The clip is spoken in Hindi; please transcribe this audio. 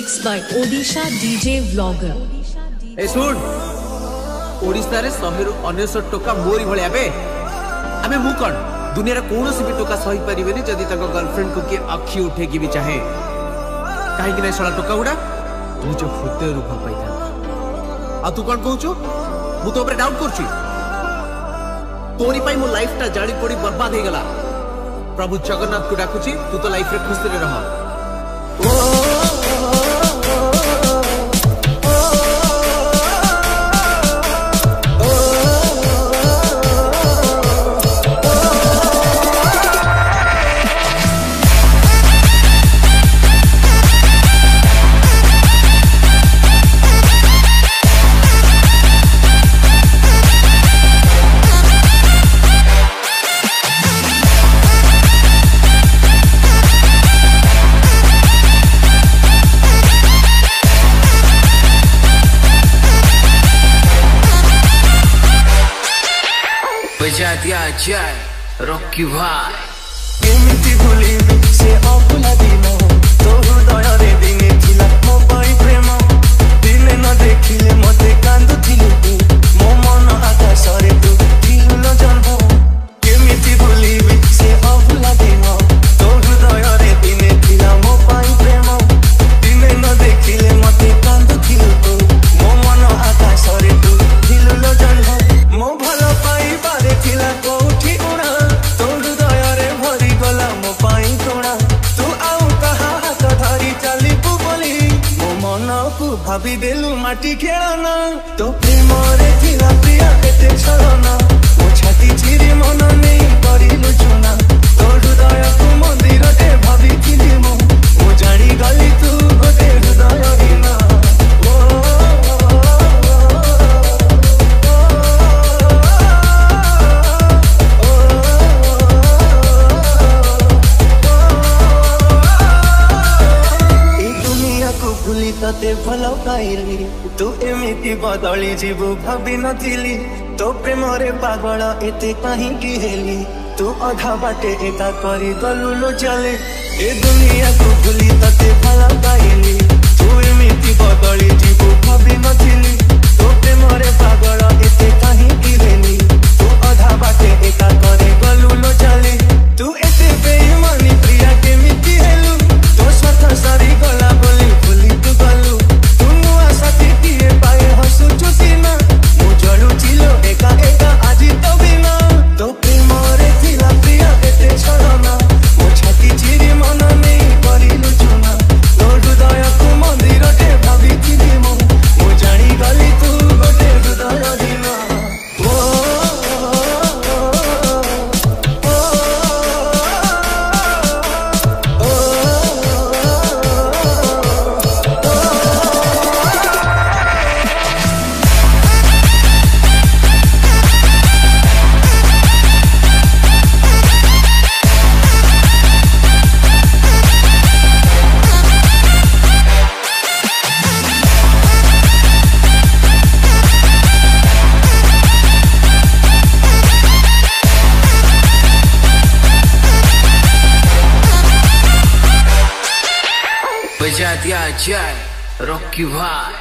Mixed by Odisha DJ Vlogger. ए सुन ओडिसा रे 169 टका मोरी भलिया बे आमे मु कोन दुनिया रे कोनोसी भी टका सही परिबेनी जदी तक गर्लफ्रेंड को के अखी उठे की भी चाहे काहे कि नै सला टका उडा तू जो हृदय रूप पाइता आ तू कोन कहूछु मु तो ऊपर डाउट करछु तोरी पाई मो लाइफ ता जाडी पड़ी बर्बाद हे गला प्रभु जगन्नाथ को डाकुची तू तो लाइफ रे खुश रे रह बजा दिया जाए रॉकी भाई केमिति भूलिबि से अभुला दिन तो हृदय रे दिने थिला मो पाई प्रेम दिने न देखिले मते कांदुथिलु तू मो मन आकाश रे तू थिलु न जन्म केमिति भूलिबि से अभुला दिन तो हृदय रे दिने थिला मो पाई प्रेम दिने न देखिले मते कांदुथिलु तू मो मन आकाश रे तू थिलु न जन्म मो भलो पाई बारे थिला कोठी उड़ा तो हृदय रे भरी गला मो पाई कोणा तू आउ कहा हाथ धरी चली बोली मो मन को भाभी देलु माटी खेलना तो प्रेम रे थिला प्रिया एते छलना मो छाती चिरी मन नहीं करिलु चुना तो हृदय को मंदिर रे भाभी थिली मो जानी गली तू गोटे हृदय दिना ते भलो पाइली तू एमिति बदली जीवु भाभी नथिली तो प्रेम रे पागल एते कहीं की हेली तू अधा बाटे एका करी गलु लो चले ए दुनिया को भूली तते भलो पाइली तू एमिति बदली जीवु भाभी नथिली तो प्रेम रे पागल एते कहीं की हेली तू अधा बाटे एका करी गलु लो चले तू एते बेईमानी प्रिया केमिति हेलु तो स्वतः सारी गला बोली भूली तू गलु तुम साथी किए पाए हसु चुसीना मु जलु चिलो एका एका आजी तो बिना तो प्रेम रे थिला प्रिया एते छलना मो छाती चिरी मन नहीं करिलु चुना तो हृदय को मंदिर रे भाभी थिली मो जानी गली तू गोटे हृदय दिना बजा दिया जाए रॉकी भाई।